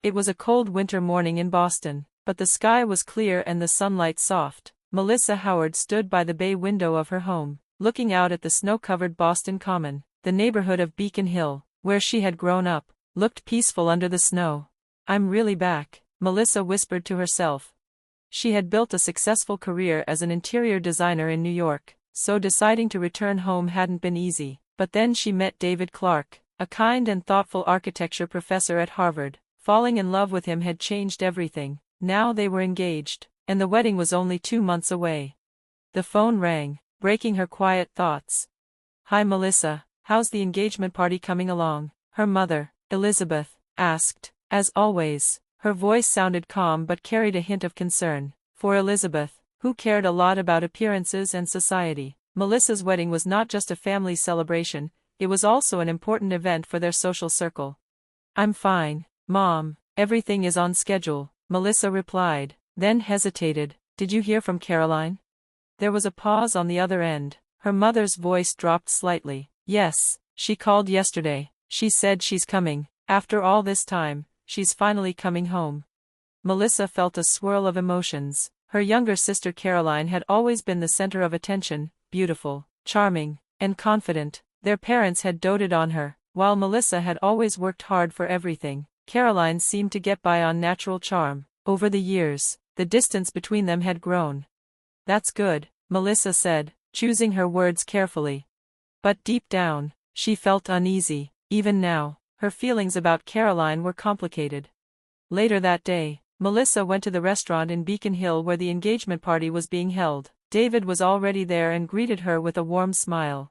It was a cold winter morning in Boston, but the sky was clear and the sunlight soft. Melissa Howard stood by the bay window of her home, looking out at the snow-covered Boston Common. The neighborhood of Beacon Hill, where she had grown up, looked peaceful under the snow. "I'm really back," Melissa whispered to herself. She had built a successful career as an interior designer in New York, so deciding to return home hadn't been easy. But then she met David Clark, a kind and thoughtful architecture professor at Harvard. Falling in love with him had changed everything. Now they were engaged, and the wedding was only 2 months away. The phone rang, breaking her quiet thoughts. "Hi Melissa, how's the engagement party coming along?" her mother, Elizabeth, asked. As always, her voice sounded calm but carried a hint of concern. For Elizabeth, who cared a lot about appearances and society, Melissa's wedding was not just a family celebration, it was also an important event for their social circle. "I'm fine, Mom, everything is on schedule," Melissa replied, then hesitated. "Did you hear from Caroline?" There was a pause on the other end. Her mother's voice dropped slightly. "Yes, she called yesterday. She said she's coming. After all this time, she's finally coming home." Melissa felt a swirl of emotions. Her younger sister Caroline had always been the center of attention, beautiful, charming, and confident. Their parents had doted on her, while Melissa had always worked hard for everything. Caroline seemed to get by on natural charm. Over the years, the distance between them had grown. "That's good," Melissa said, choosing her words carefully. But deep down, she felt uneasy. Even now, her feelings about Caroline were complicated. Later that day, Melissa went to the restaurant in Beacon Hill where the engagement party was being held. David was already there and greeted her with a warm smile.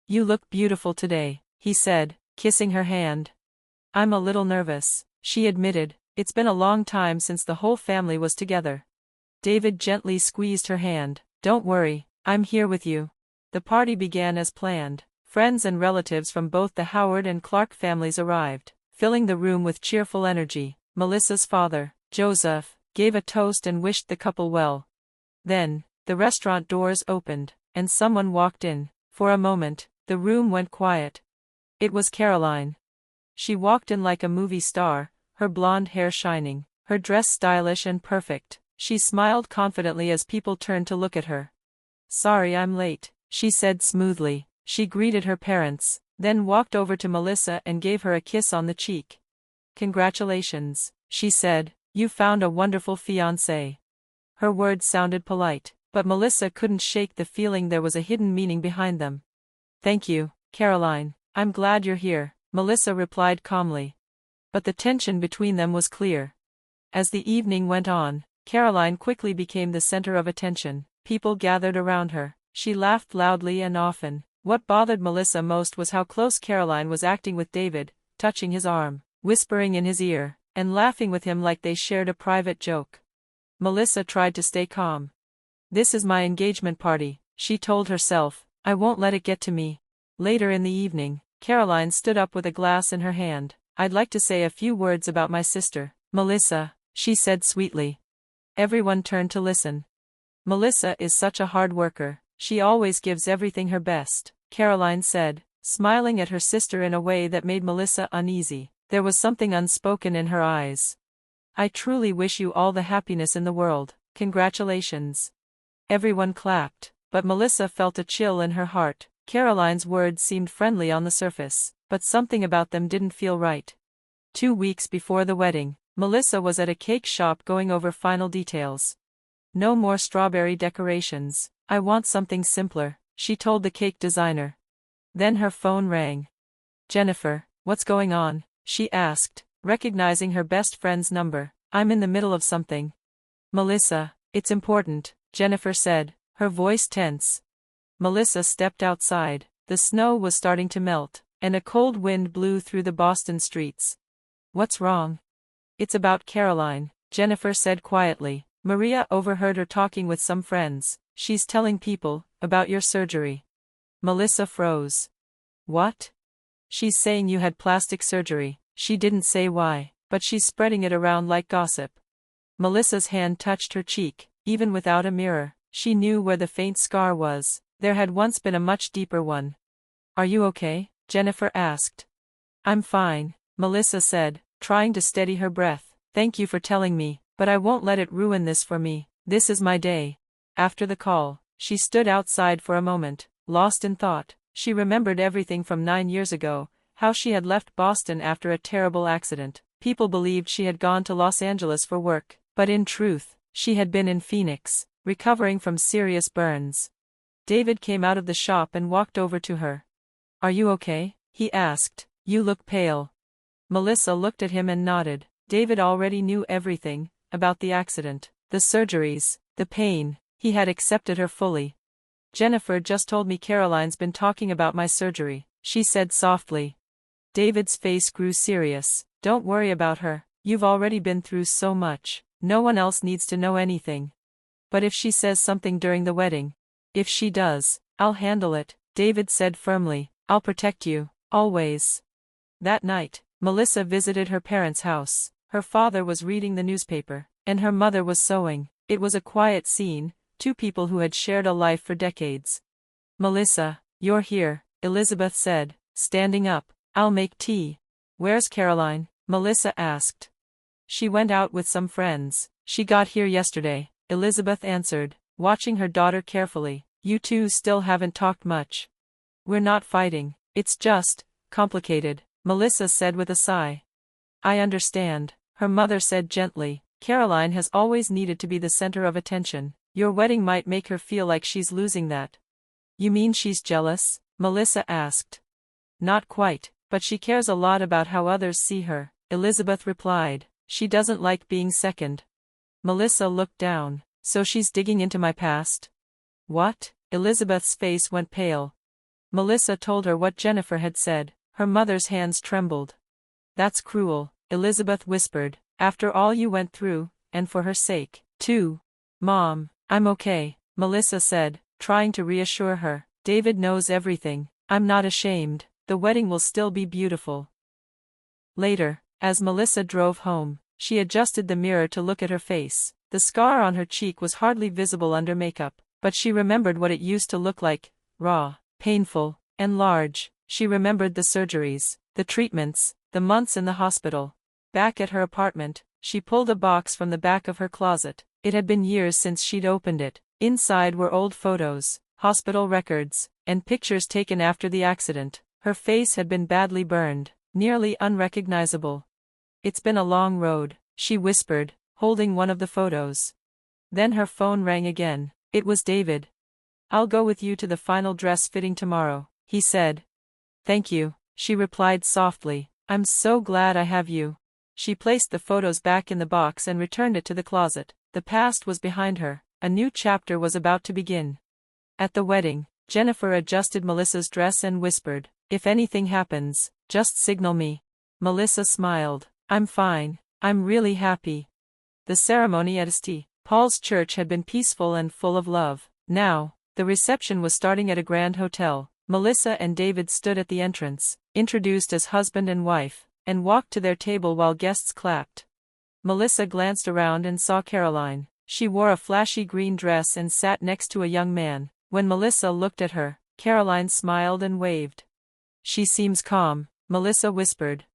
"You look beautiful today," he said, kissing her hand. "I'm a little nervous," she admitted. "It's been a long time since the whole family was together." David gently squeezed her hand. "Don't worry, I'm here with you." The party began as planned. Friends and relatives from both the Howard and Clark families arrived, filling the room with cheerful energy. Melissa's father, Joseph, gave a toast and wished the couple well. Then, the restaurant doors opened, and someone walked in. For a moment, the room went quiet. It was Caroline. She walked in like a movie star, her blonde hair shining, her dress stylish and perfect. She smiled confidently as people turned to look at her. "Sorry I'm late," she said smoothly. She greeted her parents, then walked over to Melissa and gave her a kiss on the cheek. "Congratulations," she said, "you found a wonderful fiancé." Her words sounded polite, but Melissa couldn't shake the feeling there was a hidden meaning behind them. "Thank you, Caroline, I'm glad you're here," Melissa replied calmly. But the tension between them was clear. As the evening went on, Caroline quickly became the center of attention. People gathered around her. She laughed loudly and often. What bothered Melissa most was how close Caroline was acting with David, touching his arm, whispering in his ear, and laughing with him like they shared a private joke. Melissa tried to stay calm. "This is my engagement party," she told herself. "I won't let it get to me." Later in the evening, Caroline stood up with a glass in her hand. "I'd like to say a few words about my sister, Melissa," she said sweetly. Everyone turned to listen. "Melissa is such a hard worker. She always gives everything her best," Caroline said, smiling at her sister in a way that made Melissa uneasy. There was something unspoken in her eyes. "I truly wish you all the happiness in the world. Congratulations." Everyone clapped, but Melissa felt a chill in her heart. Caroline's words seemed friendly on the surface, but something about them didn't feel right. 2 weeks before the wedding, Melissa was at a cake shop going over final details. "No more strawberry decorations. I want something simpler," she told the cake designer. Then her phone rang. "Jennifer, what's going on?" she asked, recognizing her best friend's number. "I'm in the middle of something." "Melissa, it's important," Jennifer said, her voice tense. Melissa stepped outside. The snow was starting to melt, and a cold wind blew through the Boston streets. "What's wrong?" "It's about Caroline," Jennifer said quietly. "Maria overheard her talking with some friends. She's telling people about your surgery." Melissa froze. "What?" "She's saying you had plastic surgery. She didn't say why, but she's spreading it around like gossip." Melissa's hand touched her cheek. Even without a mirror, she knew where the faint scar was. There had once been a much deeper one. "Are you okay?" Jennifer asked. "I'm fine," Melissa said, trying to steady her breath. Thank you for telling me, but I won't let it ruin this for me. This is my day. After the call, she stood outside for a moment, lost in thought. She remembered everything from 9 years ago, how she had left Boston after a terrible accident. People believed she had gone to Los Angeles for work, but in truth, she had been in Phoenix, recovering from serious burns. David came out of the shop and walked over to her. "Are you okay?" he asked. "You look pale." Melissa looked at him and nodded. David already knew everything about the accident, the surgeries, the pain. He had accepted her fully. "Jennifer just told me Caroline's been talking about my surgery," she said softly. David's face grew serious. "Don't worry about her. You've already been through so much. No one else needs to know anything. But if she says something during the wedding—" "If she does, I'll handle it," David said firmly. "I'll protect you, always." That night, Melissa visited her parents' house. Her father was reading the newspaper, and her mother was sewing. It was a quiet scene, two people who had shared a life for decades. "Melissa, you're here," Elizabeth said, standing up. "I'll make tea." "Where's Caroline?" Melissa asked. "She went out with some friends. She got here yesterday," Elizabeth answered, watching her daughter carefully. "You two still haven't talked much." "We're not fighting. It's just complicated," Melissa said with a sigh. "I understand," her mother said gently. "Caroline has always needed to be the center of attention. Your wedding might make her feel like she's losing that." "You mean she's jealous?" Melissa asked. "Not quite, but she cares a lot about how others see her," Elizabeth replied. "She doesn't like being second." Melissa looked down. "So she's digging into my past?" "What?" Elizabeth's face went pale. Melissa told her what Jennifer had said. Her mother's hands trembled. "That's cruel," Elizabeth whispered, "after all you went through, and for her sake, too." "Mom, I'm okay," Melissa said, trying to reassure her. "David knows everything. I'm not ashamed. The wedding will still be beautiful." Later, as Melissa drove home, she adjusted the mirror to look at her face. The scar on her cheek was hardly visible under makeup, but she remembered what it used to look like: raw, painful, and large. She remembered the surgeries, the treatments, the months in the hospital. Back at her apartment, she pulled a box from the back of her closet. It had been years since she'd opened it. Inside were old photos, hospital records, and pictures taken after the accident. Her face had been badly burned, nearly unrecognizable. "It's been a long road," she whispered, holding one of the photos. Then her phone rang again. It was David. "I'll go with you to the final dress fitting tomorrow," he said. "Thank you," she replied softly. "I'm so glad I have you." She placed the photos back in the box and returned it to the closet. The past was behind her. A new chapter was about to begin. At the wedding, Jennifer adjusted Melissa's dress and whispered, "If anything happens, just signal me." Melissa smiled. "I'm fine. I'm really happy." The ceremony at St. Paul's Church had been peaceful and full of love. Now, the reception was starting at a grand hotel. Melissa and David stood at the entrance, introduced as husband and wife, and walked to their table while guests clapped. Melissa glanced around and saw Caroline. She wore a flashy green dress and sat next to a young man. When Melissa looked at her, Caroline smiled and waved. "She seems calm," Melissa whispered.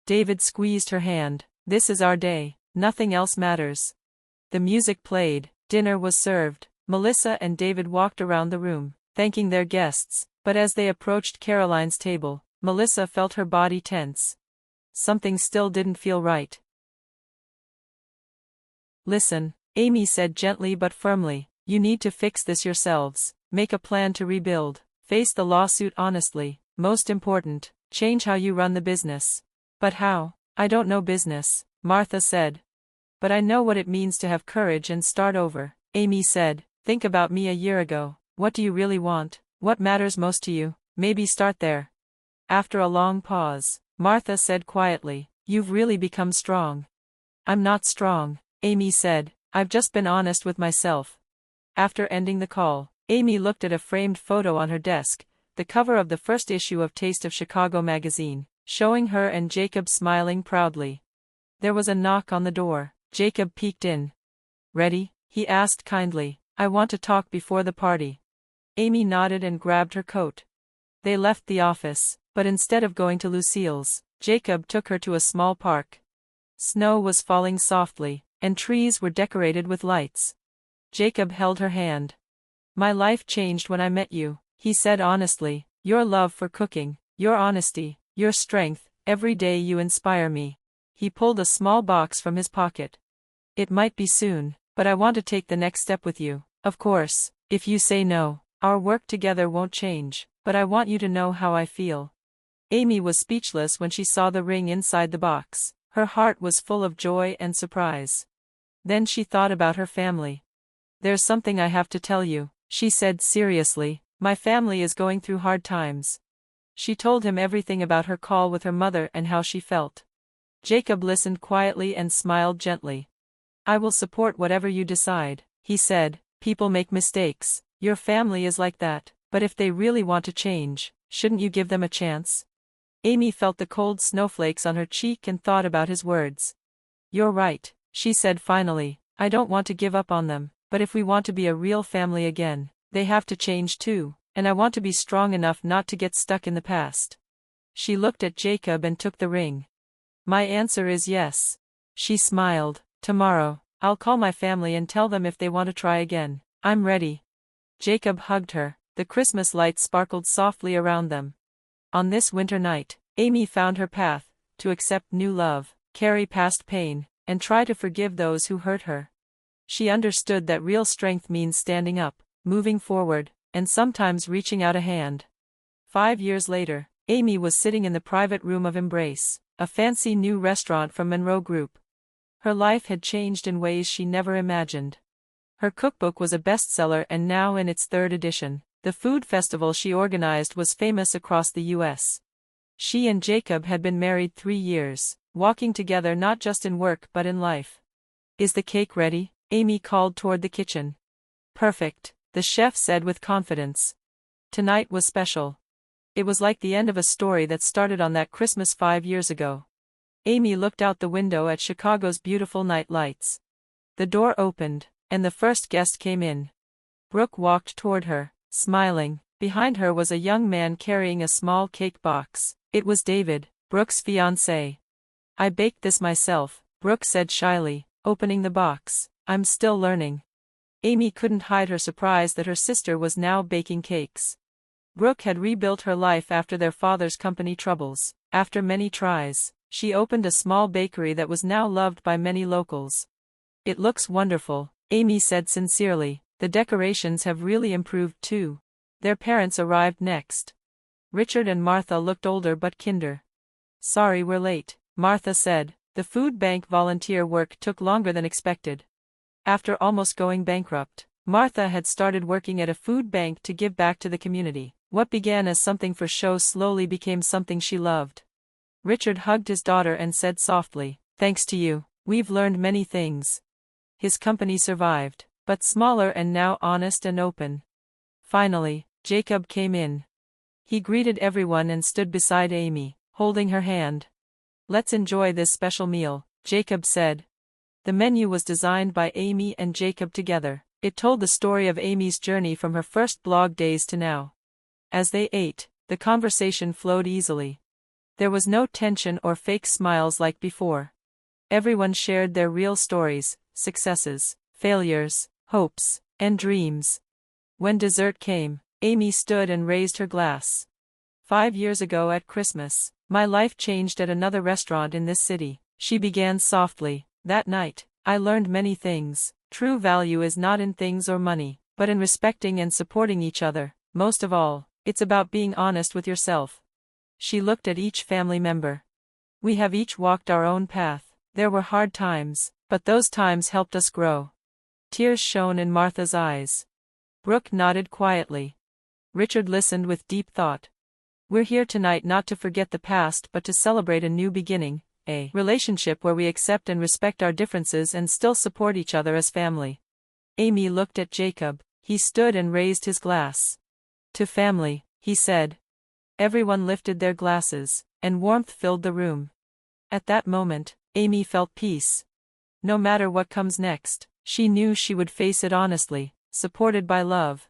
David squeezed her hand. "This is our day. Nothing else matters." The music played. Dinner was served. Melissa and David walked around the room, thanking their guests, but as they approached Caroline's table, Melissa felt her body tense. Something still didn't feel right. "Listen," Amy said gently but firmly, "you need to fix this yourselves. Make a plan to rebuild. Face the lawsuit honestly. Most important, change how you run the business." "But how?" "I don't know business," Martha said. "But I know what it means to have courage and start over," Amy said. "Think about me a year ago. What do you really want? What matters most to you? Maybe start there." After a long pause, Martha said quietly, "You've really become strong." "I'm not strong," Amy said. "I've just been honest with myself." After ending the call, Amy looked at a framed photo on her desk, the cover of the first issue of Taste of Chicago magazine, showing her and Jacob smiling proudly. There was a knock on the door. Jacob peeked in. "Ready?" he asked kindly. "I want to talk before the party." Amy nodded and grabbed her coat. They left the office, but instead of going to Lucille's, Jacob took her to a small park. Snow was falling softly, and trees were decorated with lights. Jacob held her hand. "My life changed when I met you," he said honestly. "Your love for cooking, your honesty, your strength, every day you inspire me." He pulled a small box from his pocket. "It might be soon, but I want to take the next step with you. Of course, if you say no, our work together won't change, but I want you to know how I feel." Amy was speechless when she saw the ring inside the box. Her heart was full of joy and surprise. Then she thought about her family. "There's something I have to tell you," she said seriously. "My family is going through hard times." She told him everything about her call with her mother and how she felt. Jacob listened quietly and smiled gently. "I will support whatever you decide," he said. "People make mistakes. Your family is like that, but if they really want to change, shouldn't you give them a chance?" Amy felt the cold snowflakes on her cheek and thought about his words. "You're right," she said finally. "I don't want to give up on them, but if we want to be a real family again, they have to change too, and I want to be strong enough not to get stuck in the past." She looked at Jacob and took the ring. "My answer is yes." She smiled. "Tomorrow, I'll call my family and tell them if they want to try again. I'm ready." Jacob hugged her. The Christmas lights sparkled softly around them. On this winter night, Amy found her path, to accept new love, carry past pain, and try to forgive those who hurt her. She understood that real strength means standing up, moving forward, and sometimes reaching out a hand. 5 years later, Amy was sitting in the private room of Embrace, a fancy new restaurant from Monroe Group. Her life had changed in ways she never imagined. Her cookbook was a bestseller and now in its third edition. The food festival she organized was famous across the U.S. She and Jacob had been married 3 years, walking together not just in work but in life. "Is the cake ready?" Amy called toward the kitchen. "Perfect," the chef said with confidence. Tonight was special. It was like the end of a story that started on that Christmas 5 years ago. Amy looked out the window at Chicago's beautiful night lights. The door opened, and the first guest came in. Brooke walked toward her, smiling. Behind her was a young man carrying a small cake box. It was David, Brooke's fiancé. "I baked this myself," Brooke said shyly, opening the box. "I'm still learning." Amy couldn't hide her surprise that her sister was now baking cakes. Brooke had rebuilt her life after their father's company troubles. After many tries, she opened a small bakery that was now loved by many locals. "It looks wonderful," Amy said sincerely. "The decorations have really improved too." Their parents arrived next. Richard and Martha looked older but kinder. "Sorry we're late," Martha said. "The food bank volunteer work took longer than expected." After almost going bankrupt, Martha had started working at a food bank to give back to the community. What began as something for show slowly became something she loved. Richard hugged his daughter and said softly, "Thanks to you, we've learned many things." His company survived, but smaller and now honest and open. Finally, Jacob came in. He greeted everyone and stood beside Amy, holding her hand. "Let's enjoy this special meal," Jacob said. The menu was designed by Amy and Jacob together. It told the story of Amy's journey from her first blog days to now. As they ate, the conversation flowed easily. There was no tension or fake smiles like before. Everyone shared their real stories, successes, failures, hopes, and dreams. When dessert came, Amy stood and raised her glass. 5 years ago at Christmas, my life changed at another restaurant in this city," she began softly. "That night, I learned many things. True value is not in things or money, but in respecting and supporting each other. Most of all, it's about being honest with yourself." She looked at each family member. "We have each walked our own path. There were hard times, but those times helped us grow." Tears shone in Martha's eyes. Brooke nodded quietly. Richard listened with deep thought. "We're here tonight not to forget the past but to celebrate a new beginning, a relationship where we accept and respect our differences and still support each other as family." Amy looked at Jacob. He stood and raised his glass. "To family," he said. Everyone lifted their glasses, and warmth filled the room. At that moment, Amy felt peace. No matter what comes next, she knew she would face it honestly, supported by love.